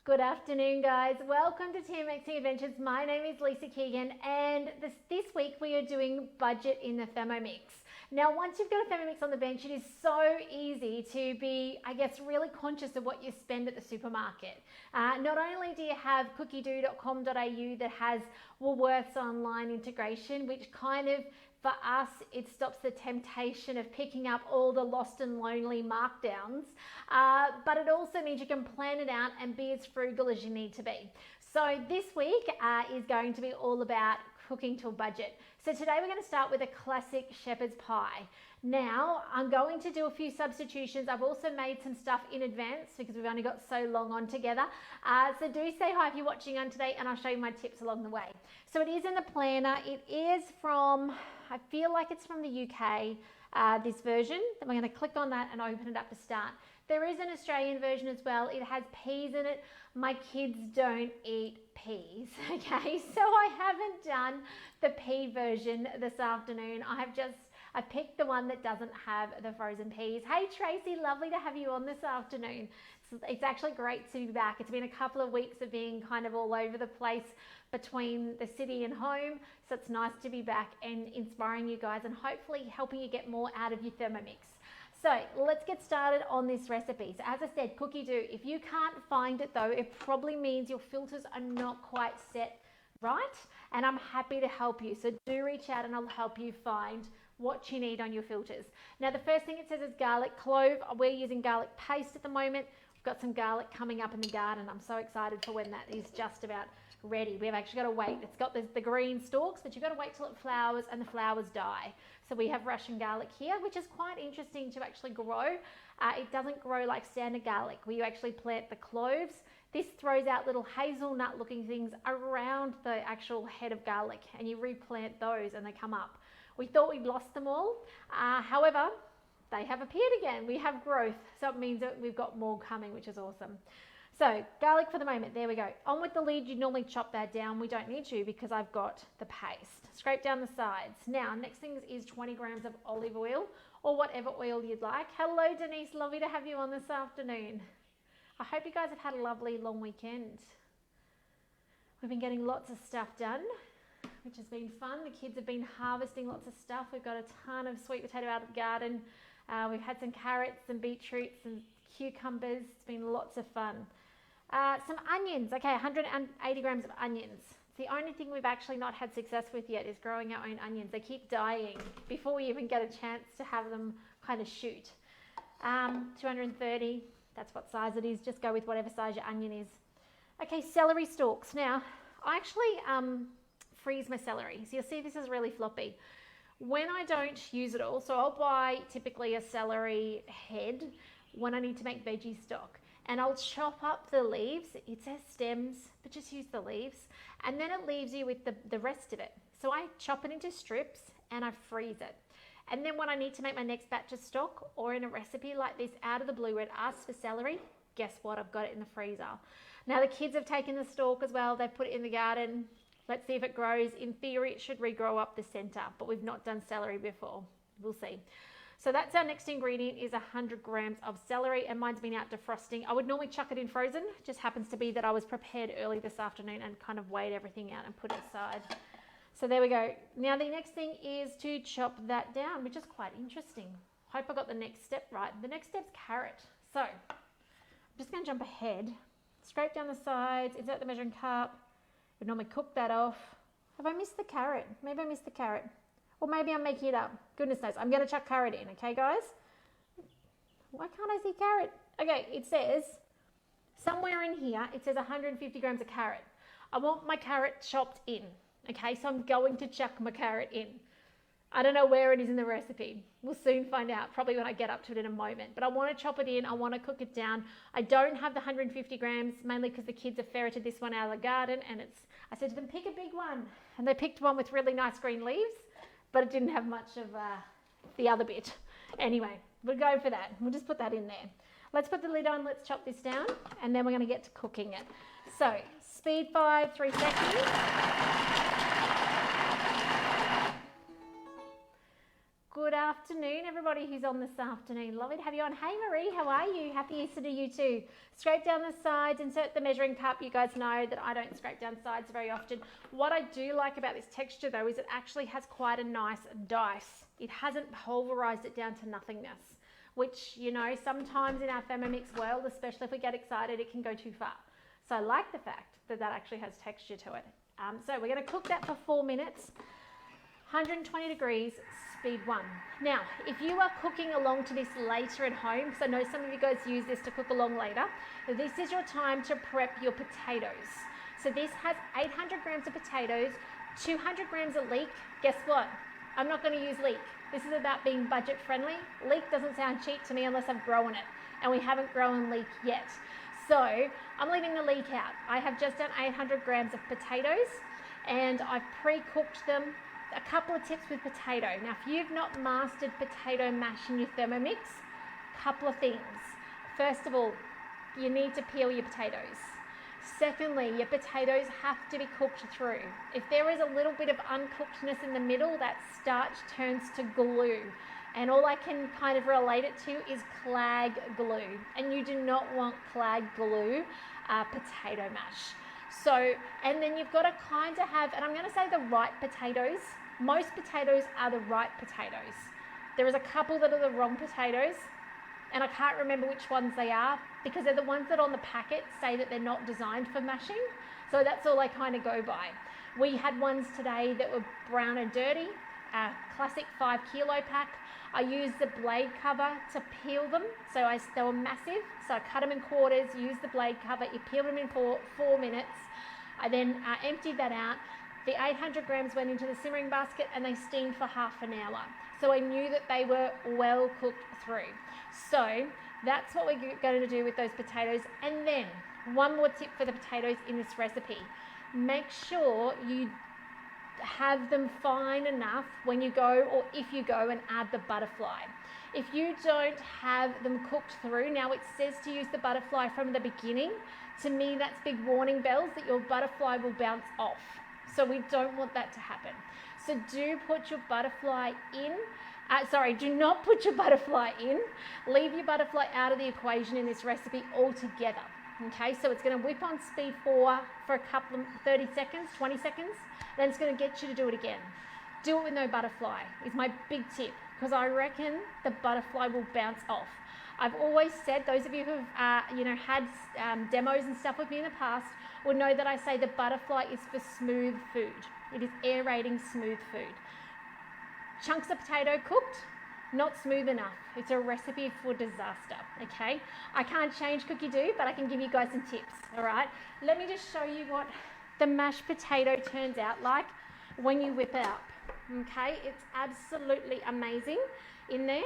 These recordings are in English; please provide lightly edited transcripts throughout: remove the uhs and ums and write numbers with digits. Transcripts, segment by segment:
Good afternoon, guys. Welcome to Thermomix Adventures. My name is Lisa Keegan, and this week we are doing budget in the Thermomix. Now, once you've got a Thermomix on the bench, it is so easy to be, really conscious of what you spend at the supermarket. Not only do you have cookiedoo.com.au that has Woolworths online integration, which for us, it stops the temptation of picking up all the lost and lonely markdowns, but it also means you can plan it out and be as frugal as you need to be. So this week is going to be all about cooking to a budget. So today we're going to start with a classic shepherd's pie. Now, I'm going to do a few substitutions. I've also made some stuff in advance because we've only got so long on together. So do say hi if you're watching on today, and I'll show you my tips along the way. So it is in the planner. It is from, I feel like it's from the UK, this version. Then we're going to click on that and open it up to start. There is an Australian version as well. It has peas in it. My kids don't eat peas, okay? So I haven't done the pea version this afternoon. I picked the one that doesn't have the frozen peas. Hey Tracy, lovely to have you on this afternoon. It's actually great to be back. It's been a couple of weeks of being kind of all over the place between the city and home. So it's nice to be back and inspiring you guys and hopefully helping you get more out of your Thermomix. So let's get started on this recipe. So as I said, cookie dough. If you can't find it though, it probably means your filters are not quite set right. And I'm happy to help you. So do reach out and I'll help you find what you need on your filters. Now the first thing it says is garlic clove. We're using garlic paste at the moment. We've got some garlic coming up in the garden. I'm so excited for when that is just about ready. We've actually got to wait. It's got the green stalks, but you've got to wait till it flowers and the flowers die. So we have Russian garlic here, which is quite interesting to actually grow. It doesn't grow like standard garlic where you actually plant the cloves. This throws out little hazelnut looking things around the actual head of garlic, and you replant those and they come up. We thought we'd lost them all. However, they have appeared again. We have growth, so it means that we've got more coming, which is awesome. So garlic for the moment, there we go. On with the lid, you normally chop that down. We don't need to because I've got the paste. Scrape down the sides. Now, next thing is 20 grams of olive oil or whatever oil you'd like. Hello, Denise, lovely to have you on this afternoon. I hope you guys have had a lovely long weekend. We've been getting lots of stuff done, which has been fun. The kids have been harvesting lots of stuff. We've got a ton of sweet potato out of the garden. We've had some carrots and beetroots and cucumbers. It's been lots of fun. Some onions, okay, 180 grams of onions. It's the only thing we've actually not had success with yet is growing our own onions. They keep dying before we even get a chance to have them kind of shoot. 230, that's what size it is. Just go with whatever size your onion is. Okay, celery stalks. Now, I actually freeze my celery. So you'll see this is really floppy. When I don't use it all, so I'll buy typically a celery head when I need to make veggie stock. And I'll chop up the leaves. It says stems, but just use the leaves. And then it leaves you with the rest of it. So I chop it into strips and I freeze it. And then when I need to make my next batch of stock or in a recipe like this out of the blue where it asks for celery, guess what? I've got it in the freezer. Now the kids have taken the stalk as well. They've put it in the garden. Let's see if it grows. In theory, it should regrow up the center, but we've not done celery before. We'll see. So that's our next ingredient is 100 grams of celery, and mine's been out defrosting. I would normally chuck it in frozen. It just happens to be that I was prepared early this afternoon and kind of weighed everything out and put it aside. So there we go. Now the next thing is to chop that down, which is quite interesting. Hope I got the next step right. The next step's carrot. So I'm just going to jump ahead, scrape down the sides, insert the measuring cup. We'd normally cook that off. Have I missed the carrot? Maybe I missed the carrot. Or maybe I'm making it up. Goodness knows. I'm going to chuck carrot in, okay, guys? Why can't I see carrot? Okay, it says, somewhere in here, it says 150 grams of carrot. I want my carrot chopped in, okay? So I'm going to chuck my carrot in. I don't know where it is in the recipe. We'll soon find out, probably when I get up to it in a moment. But I want to chop it in. I want to cook it down. I don't have the 150 grams, mainly because the kids have ferreted this one out of the garden. And I said to them, pick a big one. And they picked one with really nice green leaves, but it didn't have much of the other bit. Anyway, we'll go for that. We'll just put that in there. Let's put the lid on. Let's chop this down. And then we're going to get to cooking it. So, speed 5, 3 seconds. Good afternoon, everybody who's on this afternoon. Lovely to have you on. Hey Marie, how are you? Happy Easter to you too. Scrape down the sides, insert the measuring cup. You guys know that I don't scrape down sides very often. What I do like about this texture though is it actually has quite a nice dice. It hasn't pulverized it down to nothingness, which, you know, sometimes in our Thermomix world, especially if we get excited, it can go too far. So I like the fact that that actually has texture to it. So we're going to cook that for 4 minutes. 120 degrees, speed 1. Now, if you are cooking along to this later at home, because I know some of you guys use this to cook along later, this is your time to prep your potatoes. So this has 800 grams of potatoes, 200 grams of leek. Guess what? I'm not going to use leek. This is about being budget friendly. Leek doesn't sound cheap to me unless I've grown it, and we haven't grown leek yet. So I'm leaving the leek out. I have just done 800 grams of potatoes, and I've pre-cooked them. A couple of tips with potato. Now, if you've not mastered potato mash in your Thermomix, couple of things. First of all, you need to peel your potatoes. Secondly, your potatoes have to be cooked through. If there is a little bit of uncookedness in the middle, that starch turns to glue. And all I can kind of relate it to is clag glue. And you do not want clag glue potato mash. So, and then you've got to kind of have, and I'm going to say the right potatoes. Most potatoes are the right potatoes. There is a couple that are the wrong potatoes, and I can't remember which ones they are because they're the ones that on the packet say that they're not designed for mashing. So that's all I kind of go by. We had ones today that were brown and dirty, a classic 5 kilo pack. I used the blade cover to peel them. So they were massive. So I cut them in quarters, used the blade cover. You peel them in 4 minutes. I then emptied that out. The 800 grams went into the simmering basket and they steamed for half an hour. So I knew that they were well cooked through. So that's what we're going to do with those potatoes. And then one more tip for the potatoes in this recipe. Make sure you have them fine enough when you go, or if you go and add the butterfly. If you don't have them cooked through, now it says to use the butterfly from the beginning. To me, that's big warning bells that your butterfly will bounce off. So we don't want that to happen. So do put your butterfly in. Do not put your butterfly in. Leave your butterfly out of the equation in this recipe altogether. Okay, so it's going to whip on speed 4 for a couple of 30 seconds, 20 seconds. Then it's going to get you to do it again. Do it with no butterfly is my big tip, because I reckon the butterfly will bounce off. I've always said, those of you who've had demos and stuff with me in the past would know that I say the butterfly is for smooth food. It is aerating smooth food. Chunks of potato cooked, not smooth enough. It's a recipe for disaster, okay? I can't change cookie dough, but I can give you guys some tips, all right? Let me just show you what the mashed potato turns out like when you whip it up, okay? It's absolutely amazing in there.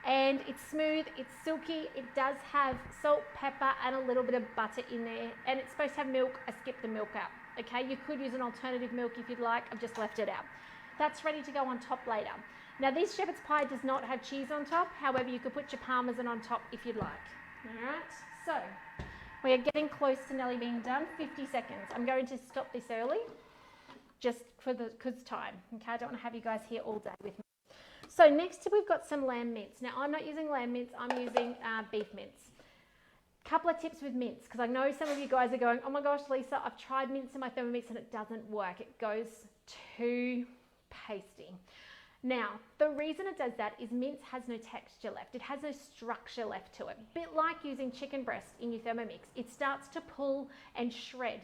And it's smooth, it's silky, it does have salt, pepper, and a little bit of butter in there. And it's supposed to have milk. I skipped the milk out, okay? You could use an alternative milk if you'd like. I've just left it out. That's ready to go on top later. Now, this shepherd's pie does not have cheese on top. However, you could put your parmesan on top if you'd like. All right, so we are getting close to nearly being done. 50 seconds. I'm going to stop this early just for the time, okay? I don't want to have you guys here all day with me. So next we've got some lamb mince. Now I'm not using lamb mince, I'm using beef mince. Couple of tips with mince, because I know some of you guys are going, oh my gosh, Lisa, I've tried mince in my Thermomix and it doesn't work. It goes too pasty. Now, the reason it does that is mince has no texture left. It has no structure left to it. A bit like using chicken breast in your Thermomix. It starts to pull and shred.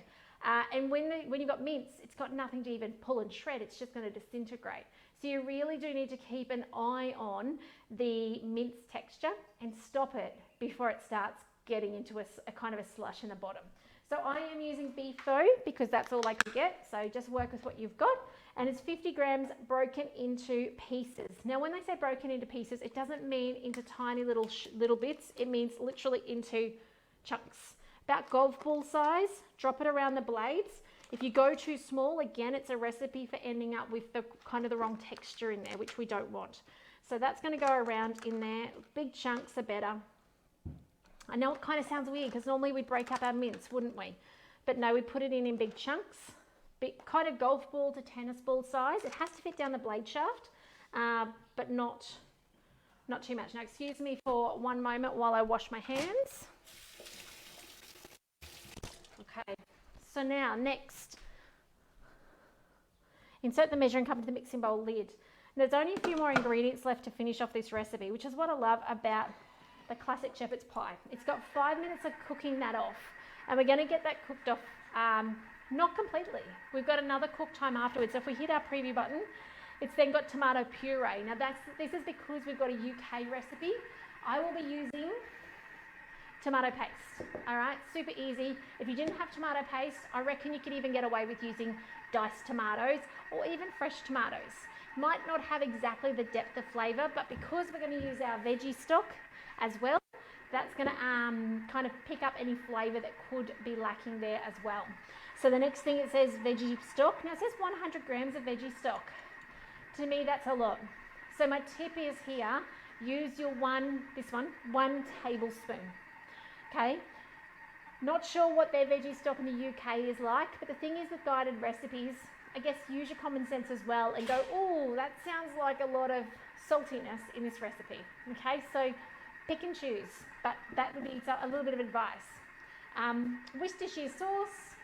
And when you've got mince, it's got nothing to even pull and shred. It's just going to disintegrate. So you really do need to keep an eye on the mince texture and stop it before it starts getting into a kind of a slush in the bottom. So I am using beef though, because that's all I can get. So just work with what you've got. And it's 50 grams broken into pieces. Now, when they say broken into pieces, it doesn't mean into tiny little bits. It means literally into chunks. About golf ball size, drop it around the blades. If you go too small, again, it's a recipe for ending up with the kind of the wrong texture in there, which we don't want. So that's going to go around in there. Big chunks are better. I know it kind of sounds weird because normally we'd break up our mince, wouldn't we? But no, we put it in big chunks, big kind of golf ball to tennis ball size. It has to fit down the blade shaft, but not not too much. Now, excuse me for one moment while I wash my hands. Okay, so now next, insert the measuring cup into the mixing bowl lid. There's only a few more ingredients left to finish off this recipe, which is what I love about the classic shepherd's pie. It's got 5 minutes of cooking that off, and we're going to get that cooked off, not completely. We've got another cook time afterwards. So if we hit our preview button, it's then got tomato puree. Now this is because we've got a UK recipe. I will be using tomato paste. All right, super easy. If you didn't have tomato paste, I reckon you could even get away with using diced tomatoes or even fresh tomatoes. Might not have exactly the depth of flavour, but because we're going to use our veggie stock as well, that's going to kind of pick up any flavour that could be lacking there as well. So the next thing, it says veggie stock. Now it says 100 grams of veggie stock. To me, that's a lot. So my tip is here, use your one tablespoon. Okay. Not sure what their veggie stock in the UK is like, but the thing is with guided recipes, I guess use your common sense as well and go, oh, that sounds like a lot of saltiness in this recipe. Okay, so pick and choose, but that would be a little bit of advice. Worcestershire sauce.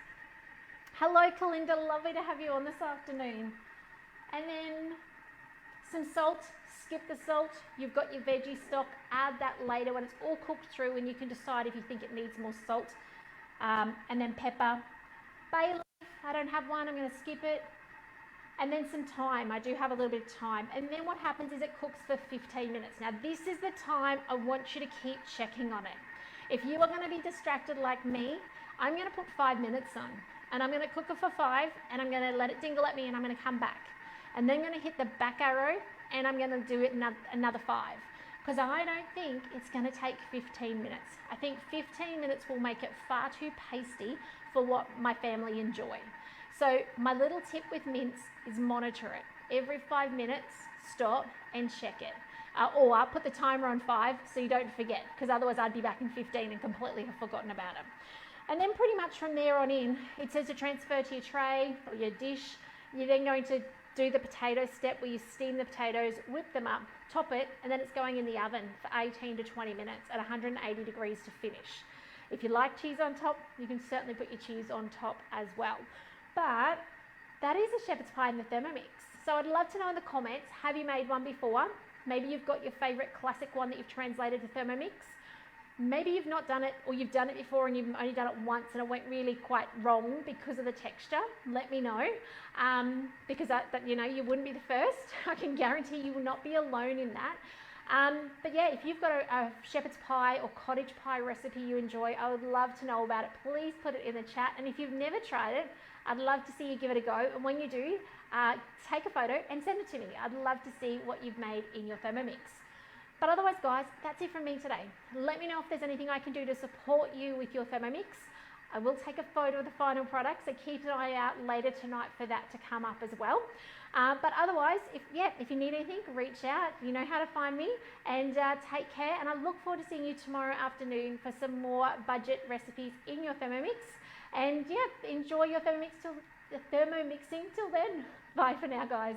Hello, Kalinda, lovely to have you on this afternoon. And then some salt, skip the salt. You've got your veggie stock, add that later when it's all cooked through and you can decide if you think it needs more salt. And then pepper. Bay leaf, I don't have one, I'm going to skip it. And then some thyme, I do have a little bit of thyme. And then what happens is it cooks for 15 minutes. Now this is the time I want you to keep checking on it. If you are going to be distracted like me, I'm going to put 5 minutes on. And I'm going to cook it for 5 and I'm going to let it dingle at me and I'm going to come back. And then I'm going to hit the back arrow and I'm going to do it another 5. Because I don't think it's going to take 15 minutes. I think 15 minutes will make it far too pasty for what my family enjoy. So my little tip with mince is monitor it. Every 5 minutes, stop and check it. Or I'll put the timer on 5 so you don't forget, because otherwise I'd be back in 15 and completely have forgotten about it. And then pretty much from there on in, it says to transfer to your tray or your dish. You're then going to do the potato step where you steam the potatoes, whip them up, top it, and then it's going in the oven for 18 to 20 minutes at 180 degrees to finish. If you like cheese on top, you can certainly put your cheese on top as well. But that is a shepherd's pie in the Thermomix. So I'd love to know in the comments, have you made one before? Maybe you've got your favourite classic one that you've translated to Thermomix. Maybe you've not done it, or you've done it before and you've only done it once and it went really quite wrong because of the texture. Let me know, because you wouldn't be the first. I can guarantee you will not be alone in that. But yeah, if you've got a shepherd's pie or cottage pie recipe you enjoy, I would love to know about it. Please put it in the chat. And if you've never tried it, I'd love to see you give it a go. And when you do, take a photo and send it to me. I'd love to see what you've made in your Thermomix. But otherwise, guys, that's it from me today. Let me know if there's anything I can do to support you with your Thermomix. I will take a photo of the final product, so keep an eye out later tonight for that to come up as well. But otherwise, if you need anything, reach out. You know how to find me, and take care. And I look forward to seeing you tomorrow afternoon for some more budget recipes in your Thermomix. And yeah, enjoy your Thermomixing till then. Bye for now, guys.